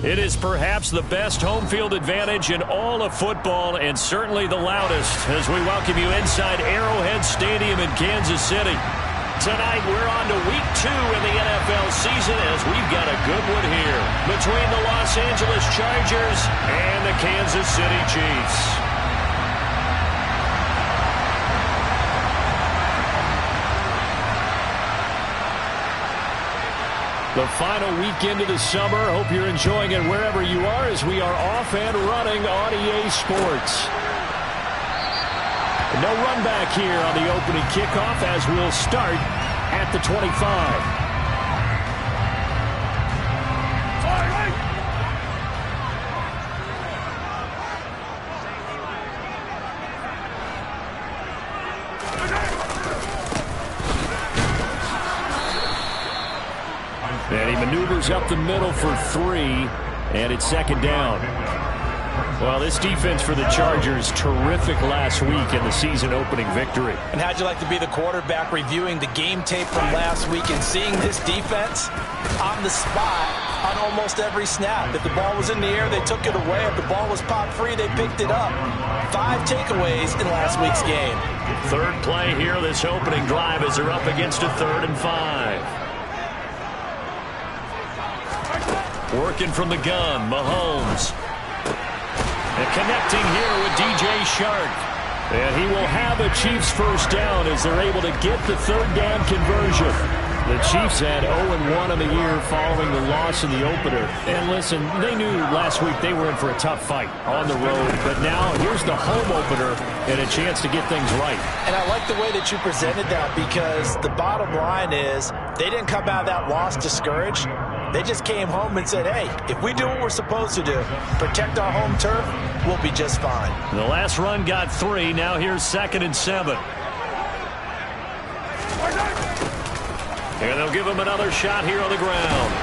It is perhaps the best home field advantage in all of football, and certainly the loudest, as we welcome you inside Arrowhead Stadium in Kansas City. Tonight, we're on to week 2 in the NFL season, as we've got a good one here between the Los Angeles Chargers and the Kansas City Chiefs. The final weekend of the summer. Hope you're enjoying it wherever you are, as we are off and running on EA Sports. No run back here on the opening kickoff, as we'll start at the 25. And he maneuvers up the middle for 3, and it's second down. Well, this defense for the Chargers, terrific last week in the season-opening victory. And how'd you like to be the quarterback reviewing the game tape from last week and seeing this defense on the spot on almost every snap? If the ball was in the air, they took it away. If the ball was popped free, they picked it up. 5 takeaways in last week's game. Third play here, this opening drive, as they're up against a 3rd and 5. Working from the gun, Mahomes. And connecting here with DJ Shark. And he will have a Chiefs first down as they're able to get the 3rd down conversion. The Chiefs had 0-1 in the year following the loss in the opener. And listen, they knew last week they were in for a tough fight on the road. But now here's the home opener and a chance to get things right. And I like the way that you presented that, because the bottom line is they didn't come out of that loss discouraged. They just came home and said, hey, if we do what we're supposed to do, protect our home turf, we'll be just fine. The last run got 3. Now here's 2nd and 7. And they'll give him another shot here on the ground.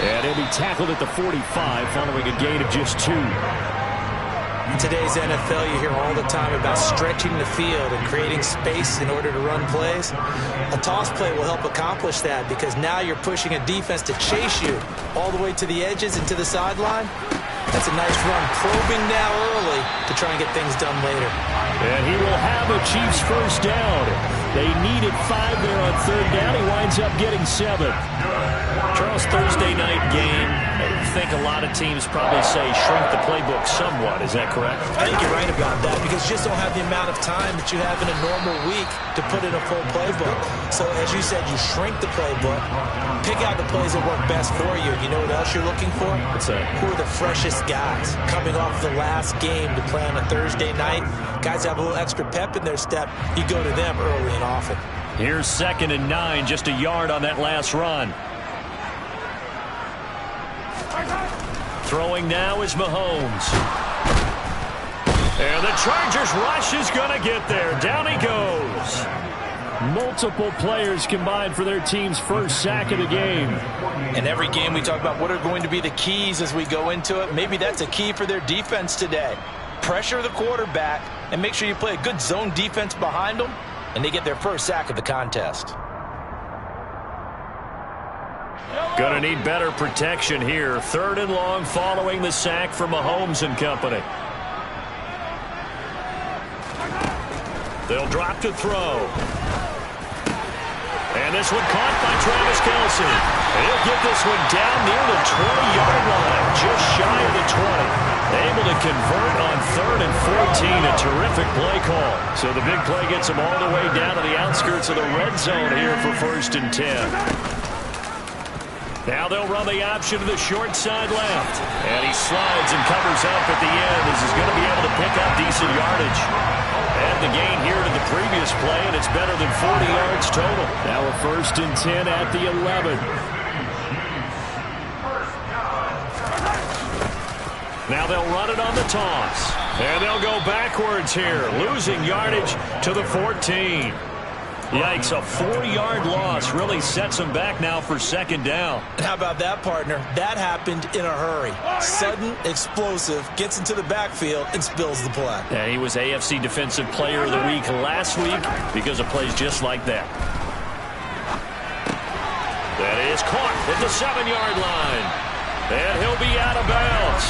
And he'll be tackled at the 45 following a gain of just 2. In today's NFL, you hear all the time about stretching the field and creating space in order to run plays. A toss play will help accomplish that, because now you're pushing a defense to chase you all the way to the edges and to the sideline. That's a nice run, probing now early to try and get things done later. And he will have a Chiefs first down. They needed 5 there on 3rd down. He winds up getting 7. Charles, Thursday night game, I think a lot of teams probably say shrink the playbook somewhat. Is that correct? I think you're right about that, because you just don't have the amount of time that you have in a normal week to put in a full playbook. So as you said, you shrink the playbook, pick out the plays that work best for you. You know what else you're looking for? What's that? Who are the freshest guys coming off the last game to play on a Thursday night? Guys have a little extra pep in their step. You go to them early and often. Here's 2nd and 9, just a yard on that last run. Throwing now is Mahomes. And the Chargers rush is going to get there. Down he goes. Multiple players combined for their team's first sack of the game. In every game we talk about what are going to be the keys as we go into it. Maybe that's a key for their defense today. Pressure the quarterback and make sure you play a good zone defense behind them, and they get their first sack of the contest. Gonna need better protection here. 3rd and long following the sack from Mahomes and company. They'll drop to throw. And this one caught by Travis Kelce. And he'll get this one down near the 20-yard line, just shy of the 20. Able to convert on 3rd and 14. A terrific play call. So the big play gets them all the way down to the outskirts of the red zone here for 1st and 10. Now they'll run the option to the short side left. And he slides and covers up at the end, as he's going to be able to pick up decent yardage. And the gain here to the previous play, and it's better than 40 yards total. Now a 1st and 10 at the 11. Now they'll run it on the toss. And they'll go backwards here, losing yardage to the 14. Yikes, a 4-yard loss really sets them back now for 2nd down. And how about that, partner? That happened in a hurry. Sudden, explosive, gets into the backfield and spills the play. And he was AFC Defensive Player of the Week last week because of plays just like that. That is caught at the 7-yard line. And he'll be out of bounds.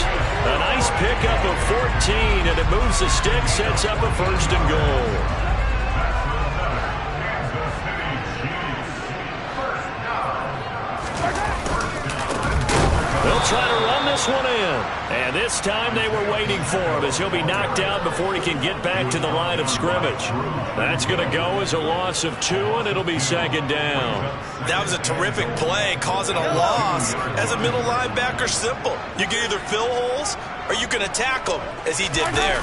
A nice pickup of 14, and it moves the stick, sets up a 1st and goal. They'll try to run this one in. And this time they were waiting for him as he'll be knocked out before he can get back to the line of scrimmage. That's going to go as a loss of 2, and it'll be 2nd down. That was a terrific play, causing a loss. As a middle linebacker, simple. You can either fill holes or you can attack them, as he did there.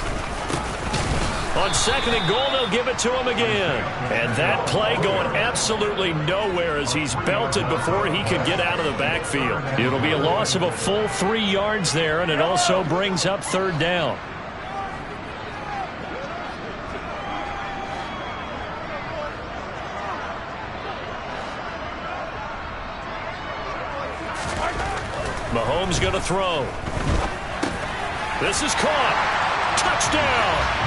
On 2nd and goal, they'll give it to him again. And that play going absolutely nowhere as he's belted before he could get out of the backfield. It'll be a loss of a full 3 yards there, and it also brings up 3rd down. Mahomes going to throw. This is caught. Touchdown.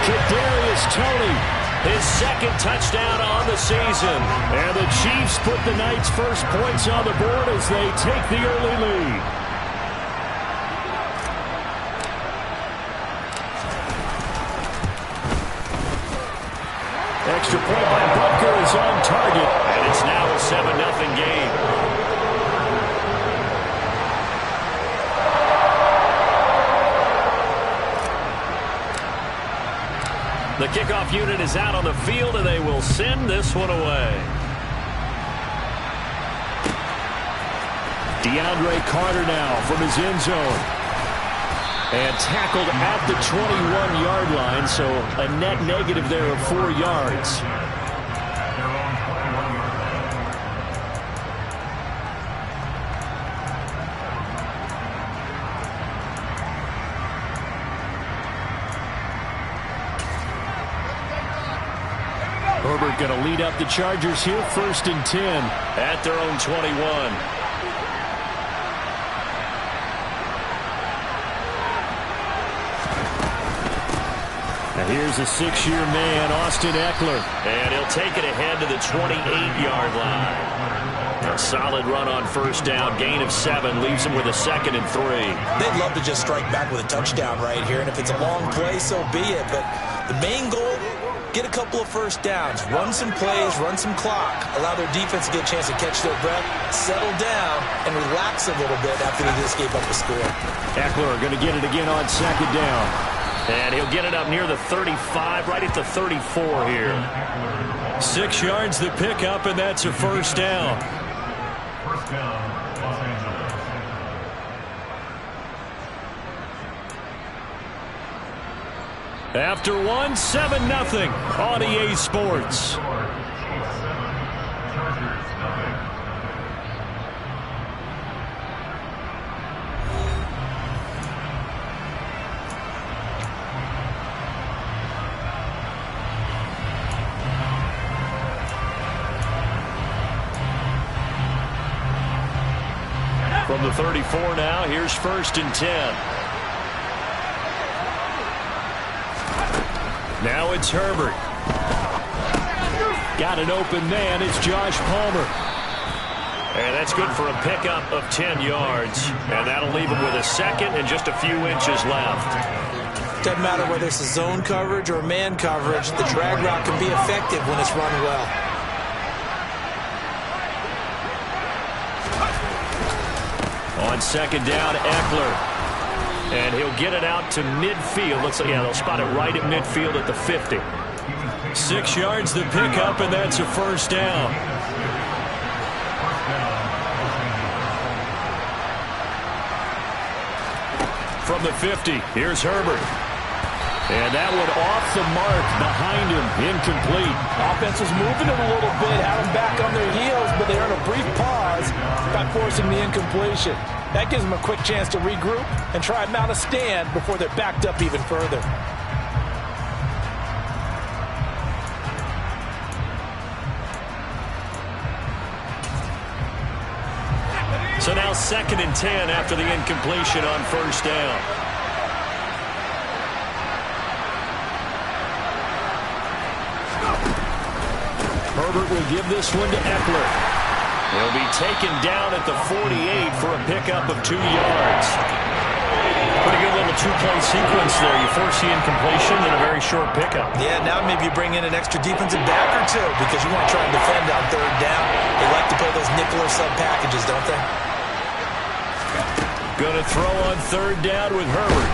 Kadarius Toney, his 2nd touchdown on the season. And the Chiefs put the Knights' first points on the board as they take the early lead. Extra point by Butker is on target, and it's now a 7-0 game. The kickoff unit is out on the field, and they will send this one away. DeAndre Carter now from his end zone. And tackled at the 21-yard line, so a net negative there of 4 yards. Herbert going to lead up the Chargers here, 1st and 10 at their own 21. Now here's a 6-year man, Austin Eckler. And he'll take it ahead to the 28-yard line. A solid run on 1st down, gain of 7, leaves him with a 2nd and 3. They'd love to just strike back with a touchdown right here, and if it's a long play, so be it. But the main goal, get a couple of 1st downs, run some plays, run some clock, allow their defense to get a chance to catch their breath, settle down, and relax a little bit after they just gave up a score. Eckler going to get it again on 2nd down. And he'll get it up near the 35, right at the 34 here. 6 yards the pickup, and that's a 1st down. First down, Los Angeles. After 7-0 on EA Sports. From the 34 now, here's 1st and 10. Now it's Herbert. Got an open man. It's Josh Palmer. And that's good for a pickup of 10 yards. And that'll leave him with a 2nd and just a few inches left. Doesn't matter whether it's a zone coverage or man coverage, the drag route can be effective when it's run well. On 2nd down, Eckler. And he'll get it out to midfield. Looks like, yeah, they'll spot it right at midfield at the 50. 6 yards the pickup, and that's a 1st down. From the 50, here's Herbert. And that one off the mark behind him, incomplete. Offense was moving it a little bit, had them back on their heels, but they earned a brief pause by forcing the incompletion. That gives them a quick chance to regroup and try and mount a stand before they're backed up even further. So now 2nd and 10 after the incompletion on 1st down. Herbert will give this one to Eckler. He'll be taken down at the 48 for a pickup of 2 yards. Pretty good little two-play sequence there. You force the incompletion and a very short pickup. Yeah, now maybe you bring in an extra defensive back or two because you want to try and defend on 3rd down. They like to play those nickel or sub packages, don't they? Going to throw on 3rd down with Herbert.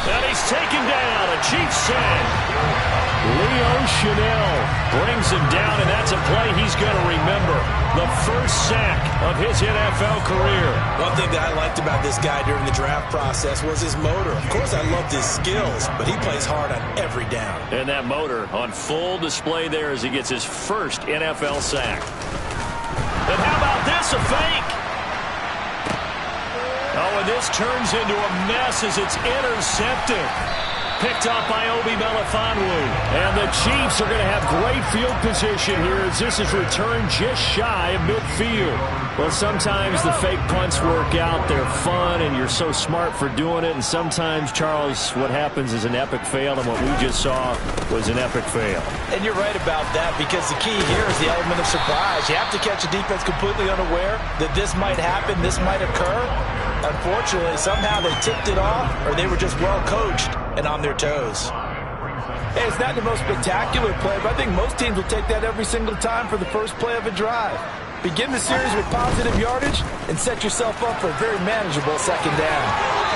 And he's taken down. A Chiefs sack. Leo Chanel brings him down, and that's a play he's going to remember. The first sack of his NFL career. One thing that I liked about this guy during the draft process was his motor. Of course, I loved his skills, but he plays hard on every down. And that motor on full display there as he gets his first NFL sack. And how about this, a fake? Oh, and this turns into a mess as it's intercepted. Picked off by Obi Melifonwu. And the Chiefs are going to have great field position here as this is returned just shy of midfield. Well, sometimes the fake punts work out. They're fun, and you're so smart for doing it. And sometimes, Charles, what happens is an epic fail, and what we just saw was an epic fail. And you're right about that because the key here is the element of surprise. You have to catch a defense completely unaware that this might happen, this might occur. Unfortunately, somehow they tipped it off, or they were just well coached and on their toes. Hey, it's not the most spectacular play, but I think most teams will take that every single time for the first play of a drive. Begin the series with positive yardage and set yourself up for a very manageable 2nd down.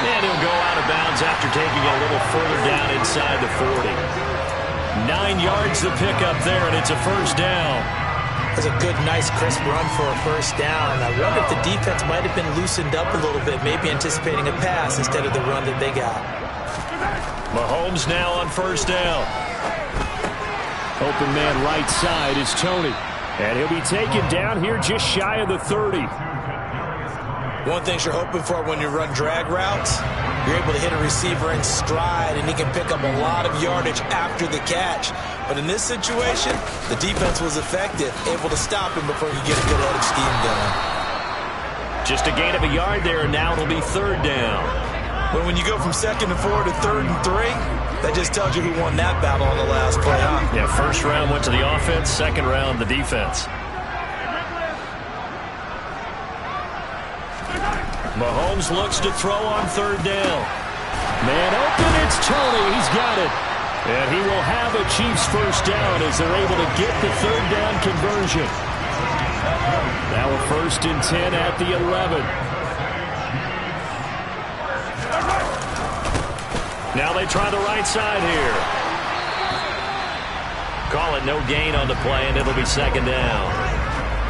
And he'll go out of bounds after taking a little further down inside the 40. 9 yards to pick up there, and it's a 1st down. That's a good, nice, crisp run for a 1st down. I wonder if the defense might have been loosened up a little bit, maybe anticipating a pass instead of the run that they got. Mahomes now on 1st down. Open man right side is Tony. And he'll be taken down here just shy of the 30. One thing you're hoping for when you run drag routes, you're able to hit a receiver in stride, and he can pick up a lot of yardage after the catch. But in this situation, the defense was effective, able to stop him before he get a good head of steam going. Just a gain of a yard there, and now it'll be 3rd down. But when you go from 2nd and 4 to 3rd and 3, that just tells you who won that battle on the last play, huh? Yeah, 1st round went to the offense, 2nd round the defense. Mahomes looks to throw on 3rd down. Man open, it's Tony. He's got it. And he will have a Chiefs 1st down as they're able to get the 3rd down conversion. Now a 1st and 10 at the 11. Now they try the right side here. Call it no gain on the play, and it'll be 2nd down.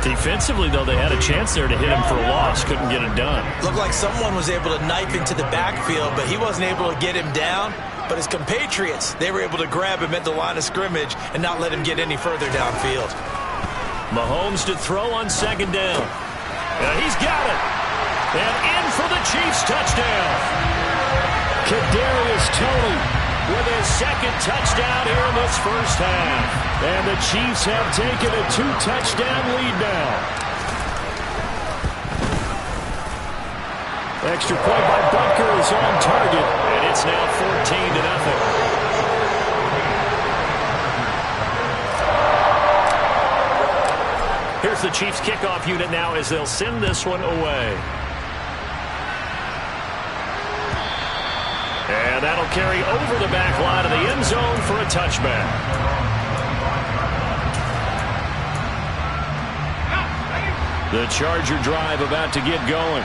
Defensively, though, they had a chance there to hit him for a loss. Couldn't get it done. Looked like someone was able to knife into the backfield, but he wasn't able to get him down. But his compatriots, they were able to grab him at the line of scrimmage and not let him get any further downfield. Mahomes to throw on 2nd down. And he's got it. And in for the Chiefs touchdown. Kadarius Toney with his 2nd touchdown here in this 1st half. And the Chiefs have taken a 2-touchdown lead now. Extra point by Butker is on target, and it's now 14-0. Here's the Chiefs kickoff unit now as they'll send this one away. And that'll carry over the back line of the end zone for a touchback. The Charger drive about to get going.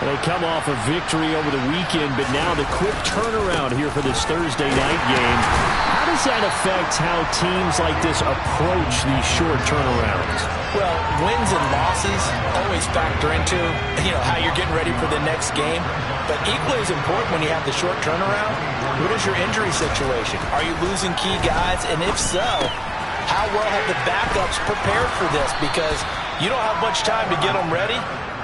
They come off a victory over the weekend, but now the quick turnaround here for this Thursday night game. How does that affect how teams like this approach these short turnarounds? Well, wins and losses always factor into, how you're getting ready for the next game. But equally as important when you have the short turnaround, what is your injury situation? Are you losing key guys? And if so, how well have the backups prepared for this? Because you don't have much time to get them ready.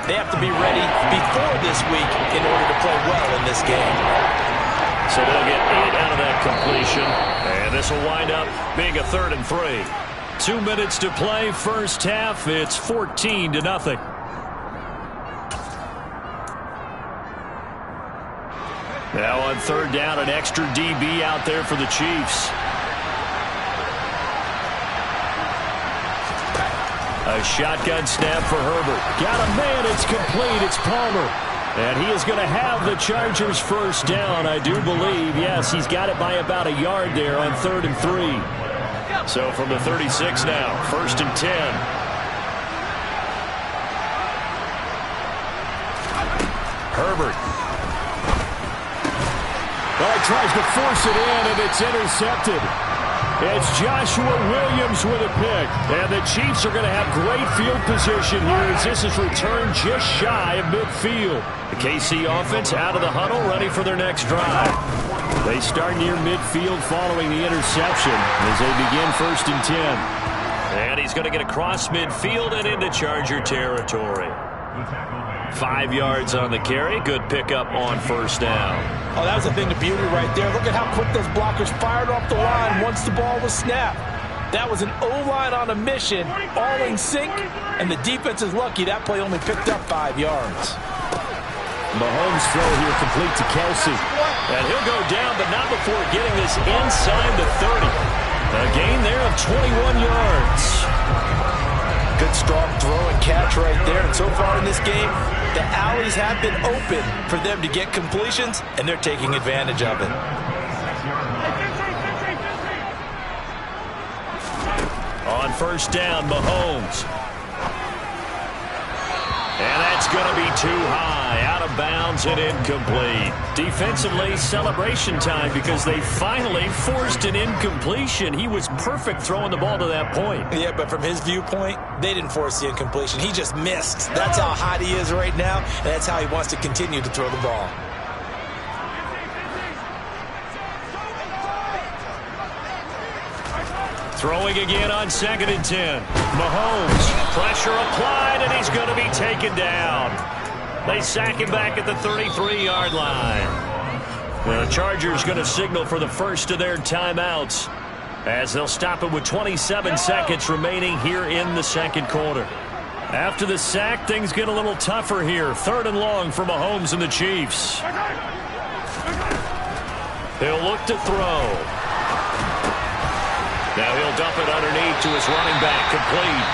They have to be ready before this week in order to play well in this game. So they'll get 8 out of that completion. And this will wind up being a 3rd and 3. 2 minutes to play, 1st half. It's 14-0. Now on 3rd down, an extra DB out there for the Chiefs. A shotgun snap for Herbert. Got a man. It's complete. It's Palmer. And he is going to have the Chargers first down, I do believe. Yes, he's got it by about a yard there on 3rd and 3. So from the 36 now, 1st and 10. Herbert. Well, he tries to force it in, and it's intercepted. It's Joshua Williams with a pick. And the Chiefs are going to have great field position here as this is returned just shy of midfield. The KC offense out of the huddle, ready for their next drive. They start near midfield following the interception as they begin 1st and 10. And he's going to get across midfield and into Charger territory. 5 yards on the carry. Good pickup on 1st down. Oh, that was a thing of beauty right there. Look at how quick those blockers fired off the line once the ball was snapped. That was an O-line on a mission, all in sync, and the defense is lucky that play only picked up 5 yards. Mahomes throw here complete to Kelsey. And he'll go down, but not before getting this inside the 30. A gain there of 21 yards. Good strong throw and catch right there. And so far in this game, the alleys have been open for them to get completions, and they're taking advantage of it. On 1st down, Mahomes. And that's going to be too high. Out of bounds and incomplete. Defensively, celebration time because they finally forced an incompletion. He was perfect throwing the ball to that point. Yeah, but from his viewpoint, they didn't force the incompletion. He just missed. That's how hot he is right now, and that's how he wants to continue to throw the ball. Throwing again on 2nd and 10. Mahomes, pressure applied, and he's going to be taken down. They sack him back at the 33-yard line. The Chargers going to signal for the first of their timeouts as they'll stop it with 27 seconds remaining here in the 2nd quarter. After the sack, things get a little tougher here. 3rd and long for Mahomes and the Chiefs. He'll look to throw. Now he'll dump it underneath to his running back, complete.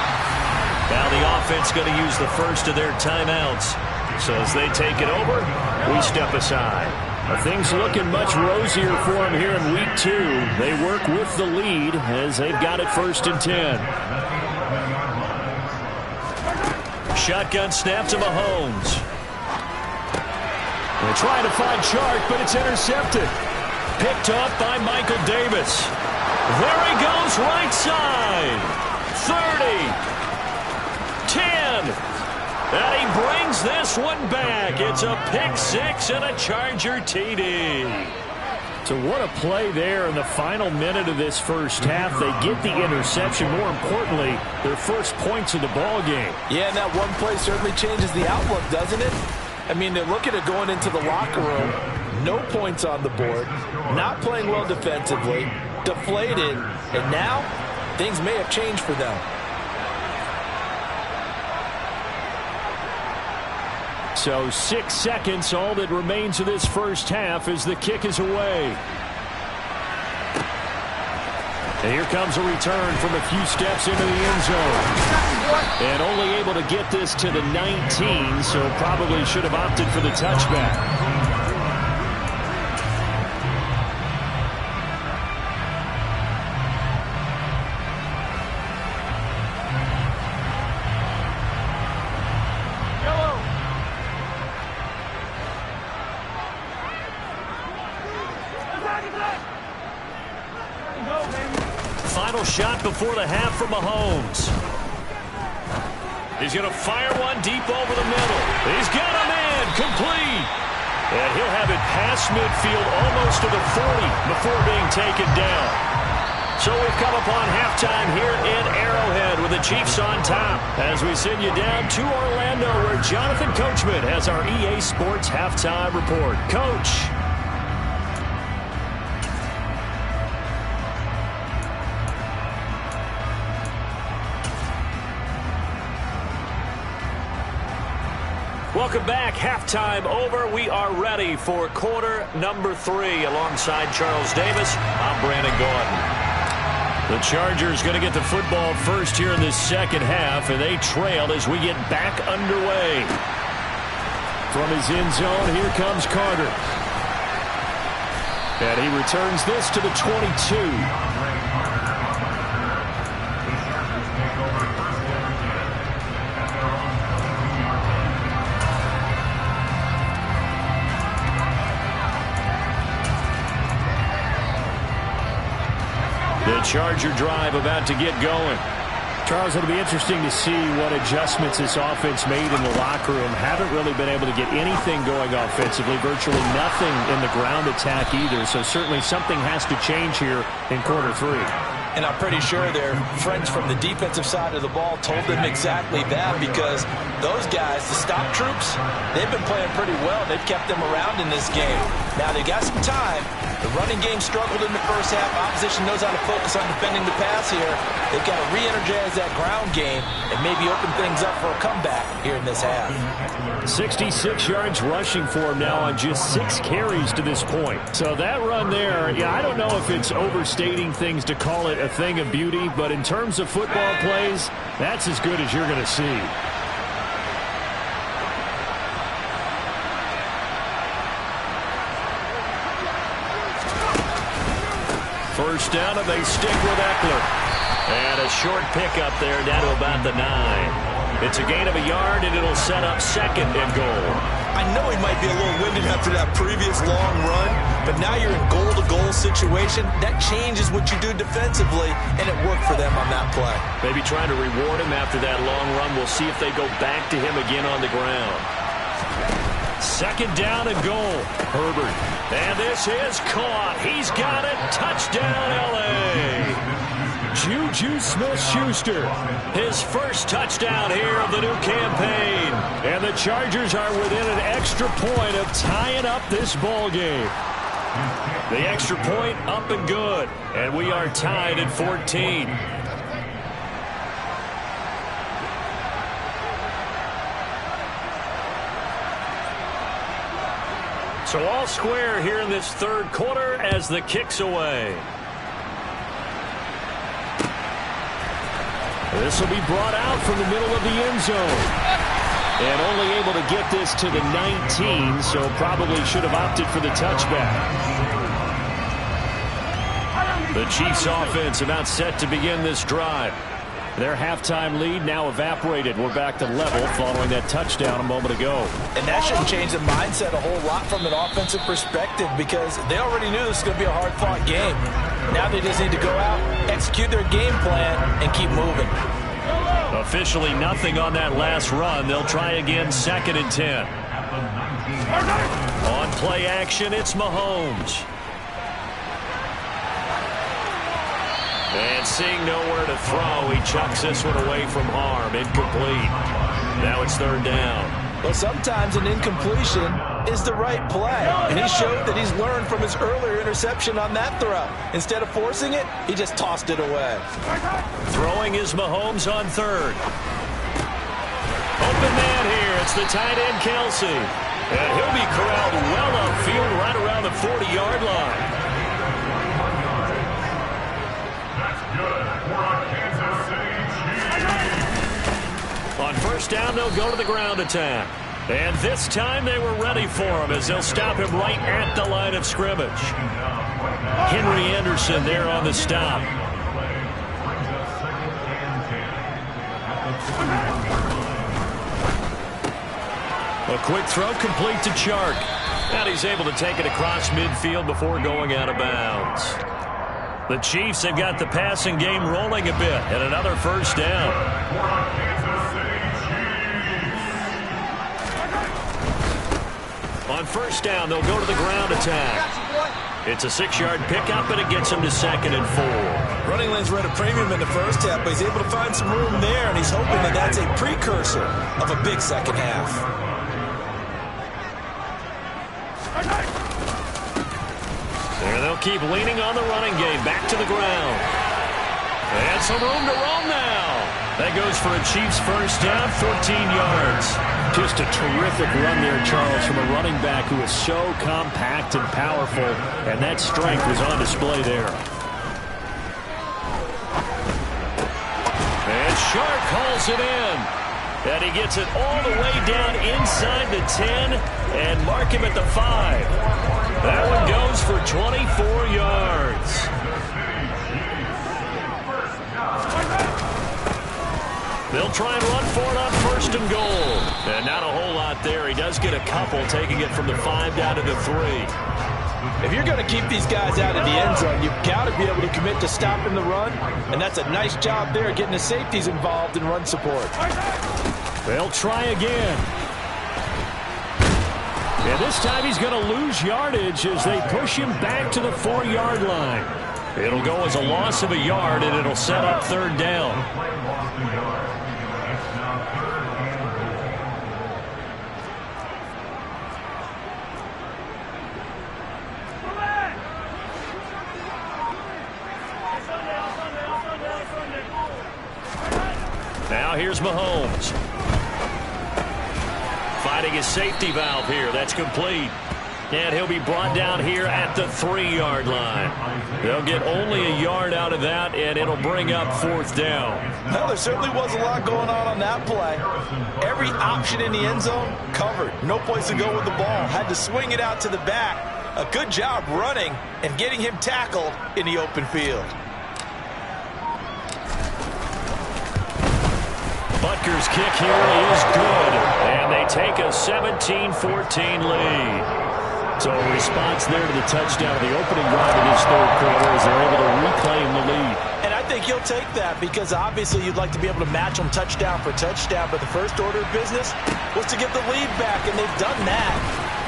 Now the offense going to use the first of their timeouts. So as they take it over, we step aside. Things looking much rosier for them here in week 2. They work with the lead as they've got it 1st and 10. Shotgun snap to Mahomes. They're trying to find Chark, but it's intercepted. Picked up by Michael Davis. There he goes, right side. 30. 10. And he brings this one back. It's a pick 6 and a Charger TD. So what a play there in the final minute of this first half. They get the interception. More importantly, their first points of the ball game. Yeah, and that one play certainly changes the outlook, doesn't it? I mean, they're looking at going into the locker room. No points on the board. Not playing well defensively. Deflated. And now, things may have changed for them. So 6 seconds, all that remains of this first half as the kick is away. And here comes a return from a few steps into the end zone. And only able to get this to the 19, so probably should have opted for the touchback. Final shot before the half for Mahomes. He's going to fire one deep over the middle. He's got a man, complete. And he'll have it past midfield almost to the 40 before being taken down. So we've come upon halftime here in Arrowhead with the Chiefs on top as we send you down to Orlando where Jonathan Coachman has our EA Sports halftime report. Coach. Welcome back. Halftime over. We are ready for quarter number 3 alongside Charles Davis. I'm Brandon Gordon. The Chargers going to get the football first here in this second half, and they trail as we get back underway. From his end zone, here comes Carter. And he returns this to the 22. The Charger drive about to get going. Charles, it'll be interesting to see what adjustments this offense made in the locker room. Haven't really been able to get anything going offensively, virtually nothing in the ground attack either. So certainly something has to change here in quarter 3. And I'm pretty sure their friends from the defensive side of the ball told them exactly that, because those guys, the stop troops, they've been playing pretty well. They've kept them around in this game. Now they got some time. The running game struggled in the first half. Opposition knows how to focus on defending the pass here. They've got to re-energize that ground game and maybe open things up for a comeback here in this half. 66 yards rushing for him now on just 6 carries to this point. So that run there, yeah, I don't know if it's overstating things to call it a thing of beauty, but in terms of football plays, that's as good as you're going to see. First down, and they stick with Eckler. And a short pickup there down to about the 9. It's a gain of a yard, and it'll set up second and goal. I know he might be a little winded after that previous long run, but now you're in goal-to-goal situation. That changes what you do defensively, and it worked for them on that play. Maybe trying to reward him after that long run. We'll see if they go back to him again on the ground. Second down and goal. Herbert. And this is caught. He's got it. Touchdown, L.A. Juju Smith-Schuster. His first touchdown here of the new campaign. And the Chargers are within an extra point of tying up this ball game. The extra point up and good. And we are tied at 14. So all square here in this third quarter as the kick's away. This will be brought out from the middle of the end zone. And only able to get this to the 19, so probably should have opted for the touchback. The Chiefs offense about set to begin this drive. Their halftime lead now evaporated. We're back to level following that touchdown a moment ago. And that shouldn't change the mindset a whole lot from an offensive perspective, because they already knew this was going to be a hard-fought game. Now they just need to go out, execute their game plan, and keep moving. Officially nothing on that last run. They'll try again, 2nd and 10. On play action, it's Mahomes. And seeing nowhere to throw, he chucks this one away from harm. Incomplete. Now it's 3rd down. Well, sometimes an incompletion is the right play. And he showed that he's learned from his earlier interception on that throw. Instead of forcing it, he just tossed it away. Throwing is Mahomes on 3rd. Open man here. It's the tight end, Kelsey. And he'll be corralled well upfield right around the 40-yard line. On first down, they'll go to the ground attack. And this time they were ready for him as they'll stop him right at the line of scrimmage. Henry Anderson there on the stop. A quick throw complete to Chark. And he's able to take it across midfield before going out of bounds. The Chiefs have got the passing game rolling a bit, and another first down. On first down, they'll go to the ground attack. It's a 6-yard pickup, and it gets him to 2nd and 4. Running lanes were at a premium in the first half, but he's able to find some room there, and he's hoping that that's a precursor of a big second half. There they'll keep leaning on the running game. Back to the ground. And some room to roam now. That goes for a Chiefs first down, 14 yards. Just a terrific run there, Charles, from a running back who is so compact and powerful, and that strength was on display there. Sharp calls it in. And he gets it all the way down inside the 10 and mark him at the 5. That one goes for 24 yards. They'll try and run for it on 1st and goal. And not a whole lot there. He does get a couple, taking it from the 5 down to the 3. If you're going to keep these guys out of the end zone, you've got to be able to commit to stopping the run. And that's a nice job there, getting the safeties involved in run support. They'll try again. And this time he's going to lose yardage as they push him back to the 4-yard line. It'll go as a loss of a yard, and it'll set up 3rd down. Now here's Mahomes. Finding his safety valve here. That's complete. And he'll be brought down here at the 3-yard line. They'll get only a yard out of that, and it'll bring up 4th down. Well, there certainly was a lot going on that play. Every option in the end zone covered. No place to go with the ball. Had to swing it out to the back. A good job running and getting him tackled in the open field. Butker's kick here is good, and they take a 17-14 lead. So a response there to the touchdown of the opening drive of this 3rd quarter as they're able to reclaim the lead. And I think he'll take that because obviously you'd like to be able to match them touchdown for touchdown, but the first order of business was to get the lead back, and they've done that.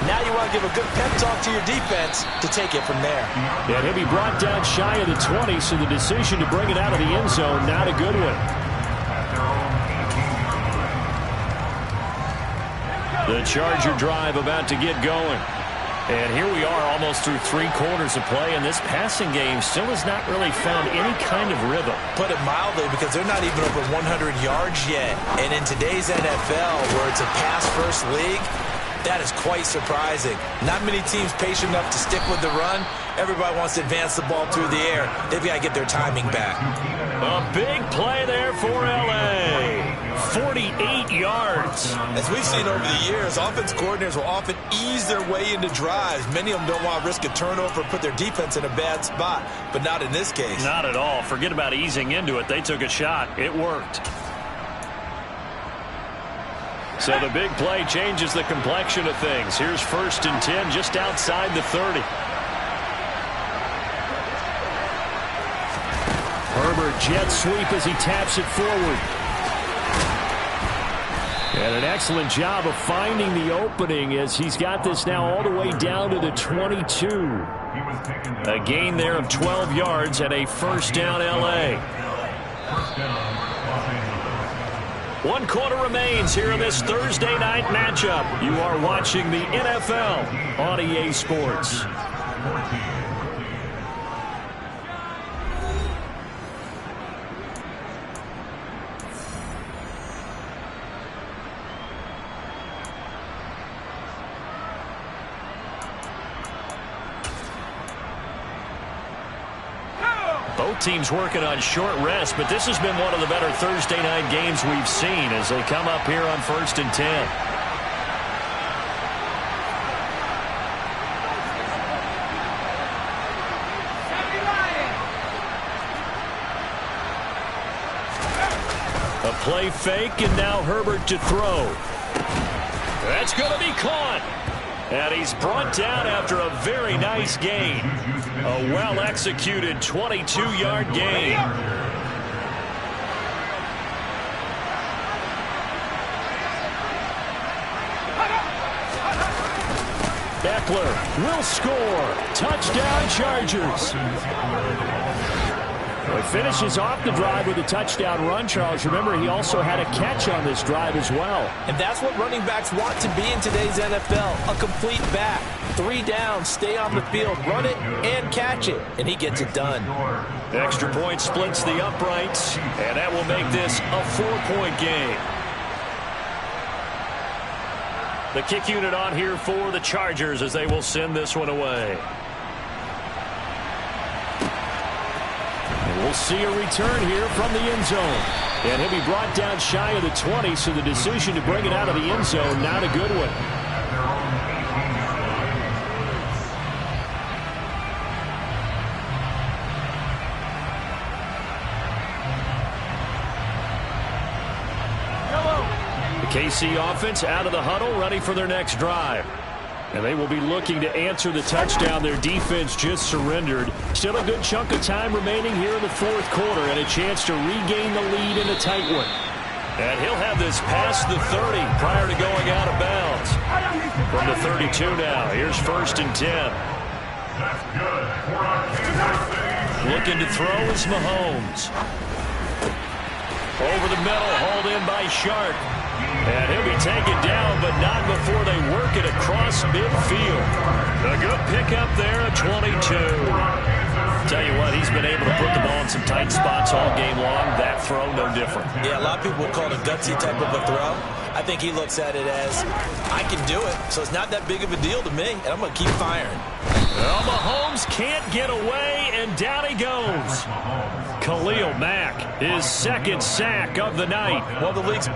Now you want to give a good pep talk to your defense to take it from there. And he'll be brought down shy of the 20, so the decision to bring it out of the end zone, not a good one. The Charger drive about to get going. And here we are almost through 3 quarters of play, and this passing game still has not really found any kind of rhythm. Put it mildly, because they're not even over 100 yards yet. And in today's NFL, where it's a pass-first league, that is quite surprising. Not many teams patient enough to stick with the run. Everybody wants to advance the ball through the air. They've got to get their timing back. A big play there for L.A. 48 yards. As we've seen over the years, offense coordinators will often ease their way into drives. Many of them don't want to risk a turnover or put their defense in a bad spot, but not in this case. Not at all. Forget about easing into it. They took a shot. It worked. So the big play changes the complexion of things. Here's 1st and 10 just outside the 30. Herbert jet sweep as he taps it forward. And an excellent job of finding the opening as he's got this now all the way down to the 22. A gain there of 12 yards and a 1st down L.A. 1 quarter remains here in this Thursday night matchup. You are watching the NFL on EA Sports. Both teams working on short rest, but this has been one of the better Thursday night games we've seen as they come up here on 1st and 10. A play fake, and now Herbert to throw. That's going to be caught. And he's brought down after a very nice gain. A well-executed 22-yard gain. Eckler will score. Touchdown, Chargers. He finishes off the drive with a touchdown run, Charles. Remember, he also had a catch on this drive as well. And that's what running backs want to be in today's NFL, a complete back. 3 down, stay on the field, run it, and catch it. And he gets it done. Extra point splits the uprights, and that will make this a 4-point game. The kick unit on here for the Chargers as they will send this one away. We'll see a return here from the end zone. And he'll be brought down shy of the 20, so the decision to bring it out of the end zone, not a good one. KC offense out of the huddle, ready for their next drive. And they will be looking to answer the touchdown their defense just surrendered. Still a good chunk of time remaining here in the fourth quarter and a chance to regain the lead in a tight one. And he'll have this past the 30 prior to going out of bounds. From the 32 now, here's 1st and 10. That's good. Looking to throw is Mahomes. Over the middle, hauled in by Shark. And he'll be taken down, but not before they work it across midfield. A good pickup there at 22. Tell you what, he's been able to put the ball in some tight spots all game long. That throw, no different. Yeah, a lot of people would call it a gutsy type of a throw. I think he looks at it as, I can do it, so it's not that big of a deal to me, and I'm going to keep firing. Well, Mahomes can't get away, and down he goes. Khalil Mack, his 2nd sack of the night. Well, the league's...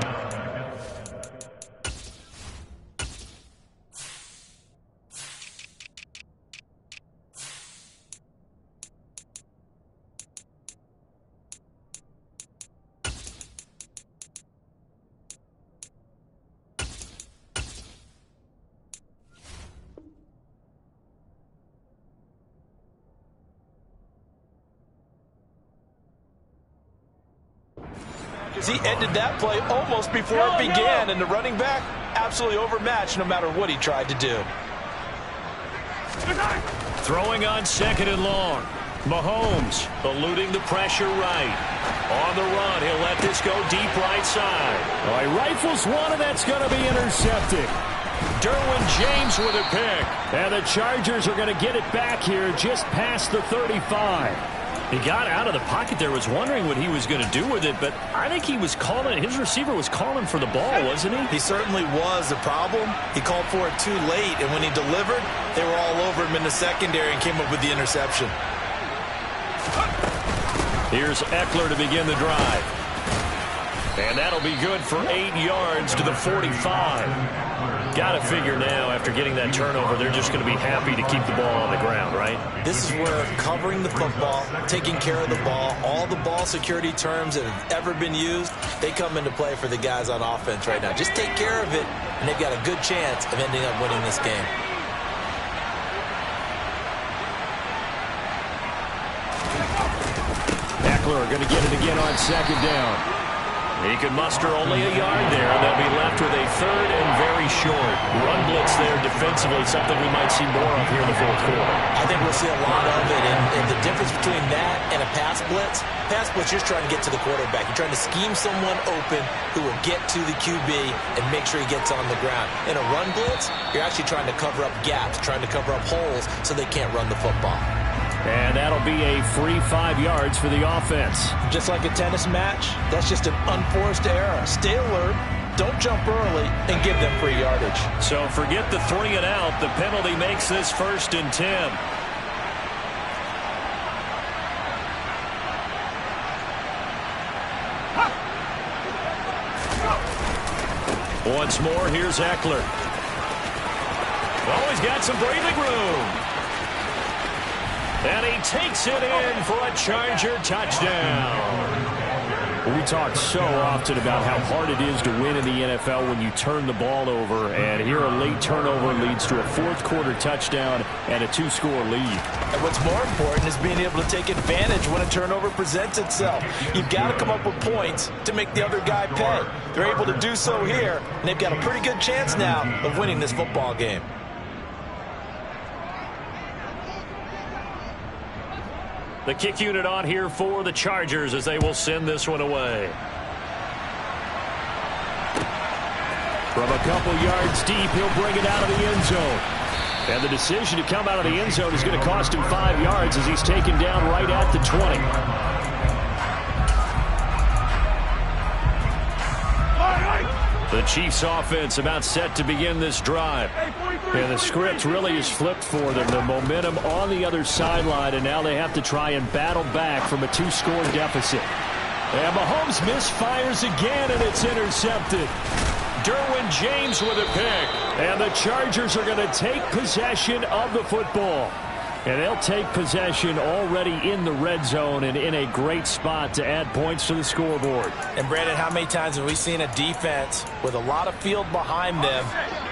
He ended that play almost before it began, and the running back absolutely overmatched no matter what he tried to do. Throwing on 2nd and long. Mahomes eluding the pressure right. On the run, he'll let this go deep right side. All right, rifles one, and that's going to be intercepted. Derwin James with a pick. And the Chargers are going to get it back here just past the 35. He got out of the pocket there, was wondering what he was going to do with it, but I think he was calling, his receiver was calling for the ball, wasn't he? He certainly was. The problem, he called for it too late, and when he delivered, they were all over him in the secondary and came up with the interception. Here's Eckler to begin the drive. And that'll be good for 8 yards to the 45. Got to figure now, after getting that turnover, they're just going to be happy to keep the ball on the ground, right? This is where covering the football, taking care of the ball, all the ball security terms that have ever been used, they come into play for the guys on offense right now. Just take care of it, and they've got a good chance of ending up winning this game. Eckler going to get it again on 2nd down. He could muster only a yard there. They'll be left with a 3rd and very short. Run blitz there defensively, something we might see more of here in the fourth quarter. I think we'll see a lot of it, and the difference between that and a pass blitz, you're just trying to get to the quarterback. You're trying to scheme someone open who will get to the QB and make sure he gets on the ground. In a run blitz, you're actually trying to cover up gaps, trying to cover up holes so they can't run the football. And that'll be a free 5 yards for the offense. Just like a tennis match, that's just an unforced error. Stay alert, don't jump early, and give them free yardage. So forget the 3 and out. The penalty makes this 1st and 10. Once more, here's Eckler. Oh, he's got some breathing room. And he takes it in for a Charger touchdown. We talk so often about how hard it is to win in the NFL when you turn the ball over. And here a late turnover leads to a fourth-quarter touchdown and a 2-score lead. And what's more important is being able to take advantage when a turnover presents itself. You've got to come up with points to make the other guy pay. They're able to do so here, and they've got a pretty good chance now of winning this football game. The kick unit on here for the Chargers as they will send this one away. From a couple yards deep, he'll bring it out of the end zone. And the decision to come out of the end zone is going to cost him 5 yards as he's taken down right at the 20. The Chiefs offense about set to begin this drive. And the script really is flipped for them. The momentum on the other sideline, and now they have to try and battle back from a 2-score deficit. And Mahomes misfires again, and it's intercepted. Derwin James with a pick. And the Chargers are going to take possession of the football. And they'll take possession already in the red zone and in a great spot to add points to the scoreboard. And, Brandon, how many times have we seen a defense with a lot of field behind them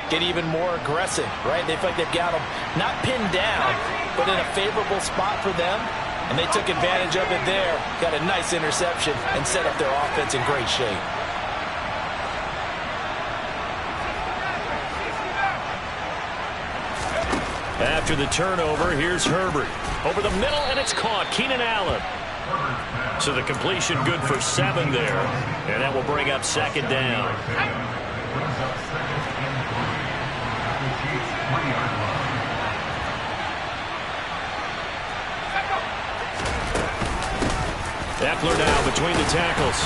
get even more aggressive, right? They feel like they've got them not pinned down, but in a favorable spot for them. And they took advantage of it there, got a nice interception, and set up their offense in great shape. After the turnover, here's Herbert. Over the middle, and it's caught. Keenan Allen. So the completion good for 7 there. And that will bring up second down. Eckler now between the tackles.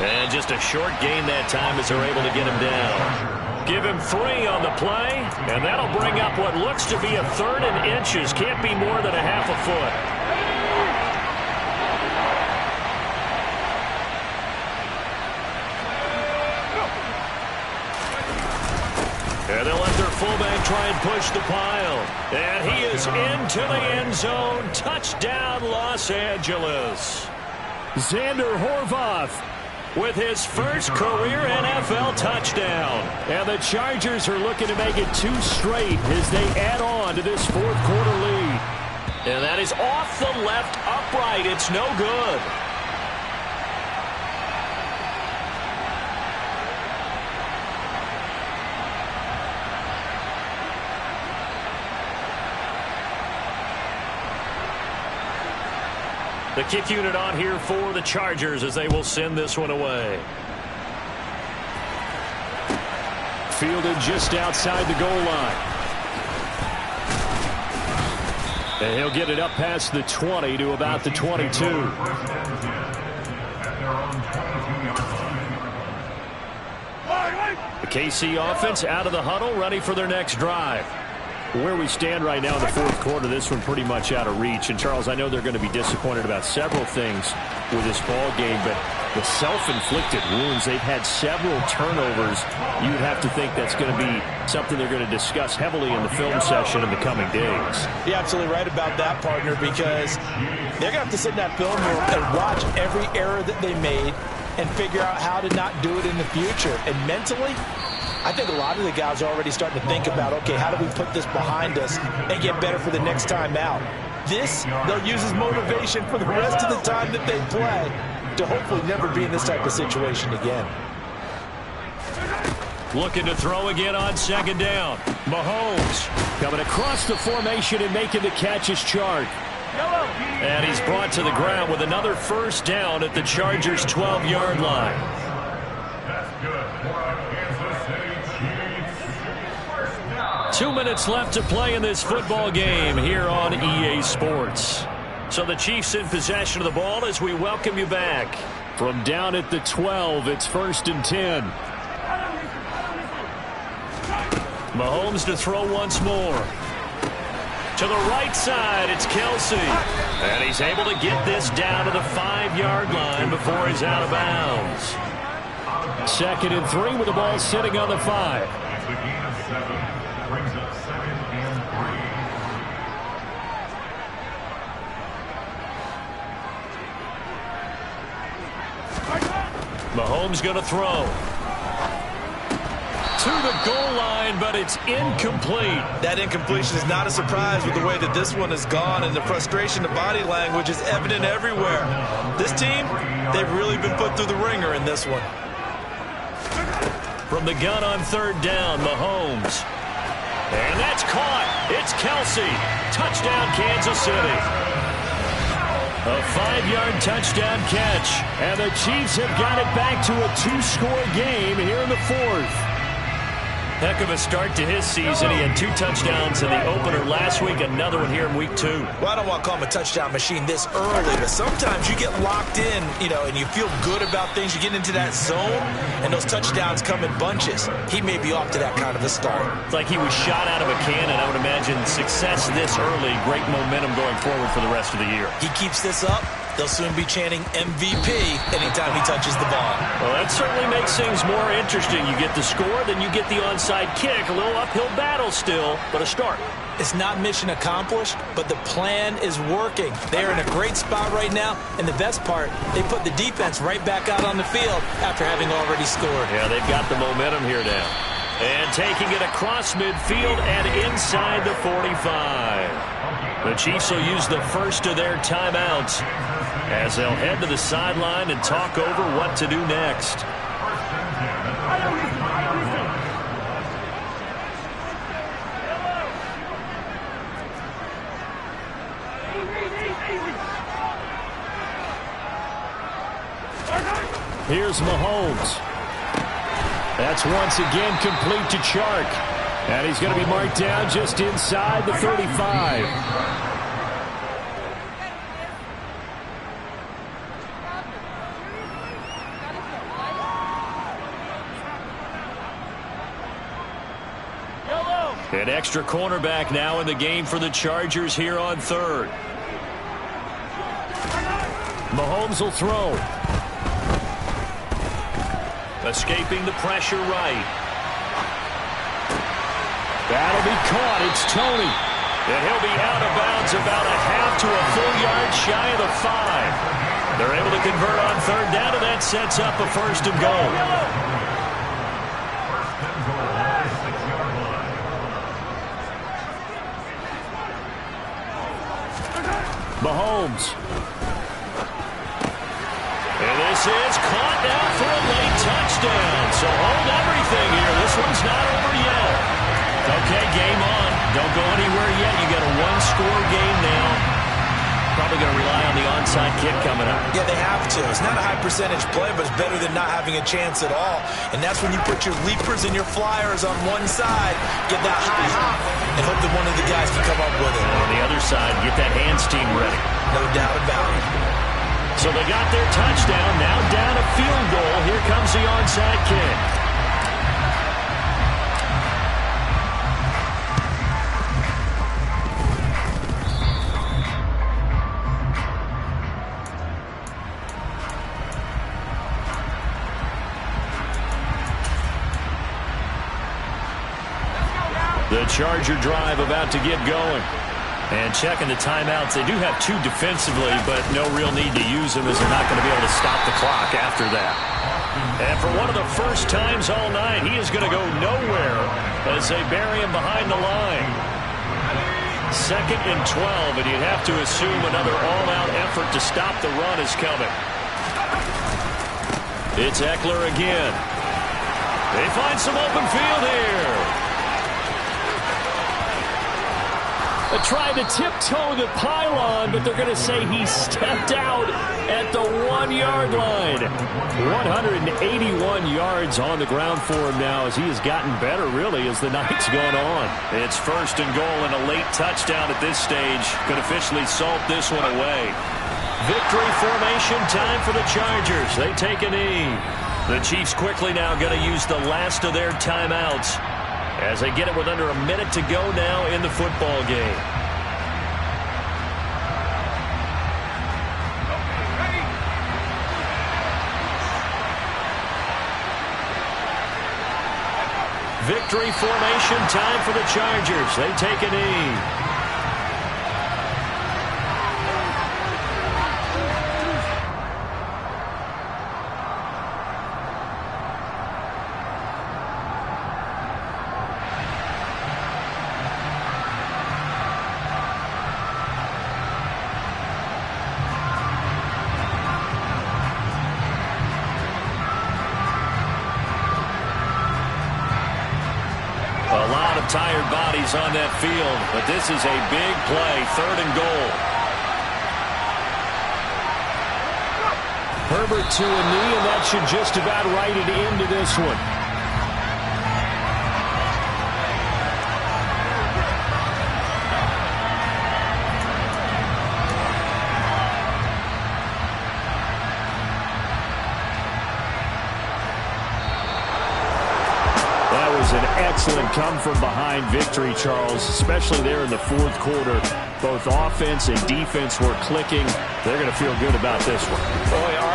And just a short gain that time as they're able to get him down. Give him 3 on the play, and that'll bring up what looks to be a 3rd and inches. Can't be more than a half a foot. And they'll let their fullback try and push the pile. And he is into the end zone. Touchdown, Los Angeles. Xander Horvath with his first career NFL touchdown. And the Chargers are looking to make it 2 straight as they add on to this 4th quarter lead. And that is off the left upright. It's no good. The kick unit on here for the Chargers as they will send this one away. Fielded just outside the goal line. And he'll get it up past the 20 to about the 22. The KC offense out of the huddle, ready for their next drive. Where we stand right now in the 4th quarter, this one pretty much out of reach. And, Charles, I know they're going to be disappointed about several things with this ball game, but the self-inflicted wounds, they've had several turnovers. You would have to think that's going to be something they're going to discuss heavily in the film session in the coming days. You're absolutely right about that, partner, because they're going to have to sit in that film room and watch every error that they made and figure out how to not do it in the future. And mentally, I think a lot of the guys are already starting to think about, okay, how do we put this behind us and get better for the next time out? This, they'll use as motivation for the rest of the time that they play to hopefully never be in this type of situation again. Looking to throw again on 2nd down. Mahomes coming across the formation and making the catch is Chark. And he's brought to the ground with another 1st down at the Chargers' 12-yard line. That's good. 2 minutes left to play in this football game here on EA Sports. So the Chiefs in possession of the ball as we welcome you back. From down at the 12, it's 1st and 10. Mahomes to throw once more. To the right side, it's Kelsey. And he's able to get this down to the 5-yard line before he's out of bounds. 2nd and 3 with the ball sitting on the 5. It's a gain of 7. Brings up 2nd and 3. Mahomes going to throw. To the goal line, but it's incomplete. That incompletion is not a surprise with the way that this one has gone, and the frustration, the body language is evident everywhere. This team, they've really been put through the ringer in this one. From the gun on 3rd down, Mahomes. And that's caught. It's Kelsey. Touchdown, Kansas City. A 5-yard touchdown catch. And the Chiefs have got it back to a 2-score game here in the 4th. Heck of a start to his season. He had 2 touchdowns in the opener last week, another one here in week 2. Well, I don't want to call him a touchdown machine this early, but sometimes you get locked in, and you feel good about things. You get into that zone, and those touchdowns come in bunches. He may be off to that kind of a start. It's like he was shot out of a cannon. I would imagine success this early, great momentum going forward for the rest of the year. He keeps this up, They'll soon be chanting MVP anytime he touches the ball. Well, that certainly makes things more interesting. You get the score, then you get the onside kick. A little uphill battle still, but a start. It's not mission accomplished, but the plan is working. They're in a great spot right now, and the best part, they put the defense right back out on the field after having already scored. Yeah, they've got the momentum here now. And taking it across midfield and inside the 45. The Chiefs will use the first of their timeouts as they'll head to the sideline and talk over what to do next. Here's Mahomes. That's once again complete to Chark. And he's going to be marked down just inside the 35. An extra cornerback now in the game for the Chargers here on third. Mahomes will throw. Escaping the pressure right. That'll be caught. It's Tony. And he'll be out of bounds about a half to a full yard shy of the 5. They're able to convert on third down, and that sets up a first and goal. Mahomes. And this is caught now for a late touchdown. So hold everything here. This one's not over yet. Okay, game on. Don't go anywhere yet. You got a one-score game now. Probably going to rely on the onside kick coming up. Yeah, they have to. It's not a high-percentage play, but it's better than not having a chance at all. And that's when you put your leapers and your flyers on one side, get that high hop, and hope that one of the guys can come up with it. And on the other side, get that hands team ready. No doubt about it. So they got their touchdown. Now down a field goal. Here comes the onside kick. The Charger drive about to get going. And checking the timeouts, they do have 2 defensively, but no real need to use them as they're not going to be able to stop the clock after that. And for one of the first times all night, he is going to go nowhere as they bury him behind the line. 2nd and 12, and you'd have to assume another all-out effort to stop the run is coming. It's Eckler again. They find some open field here. Tried to tiptoe the pylon, but they're going to say he stepped out at the 1-yard line. 181 yards on the ground for him now as he has gotten better, really, as the night's gone on. It's 1st and goal and a late touchdown at this stage. Could officially salt this one away. Victory formation time for the Chargers. They take a knee. The Chiefs quickly now going to use the last of their timeouts as they get it with under a minute to go now in the football game. Victory formation time for the Chargers. They take a knee. Tired bodies on that field, but this is a big play, 3rd and goal. Herbert to a knee, and that should just about write it into this one. was an excellent come-from-behind victory, Charles, especially there in the fourth quarter. Both offense and defense were clicking. They're going to feel good about this one. Boy,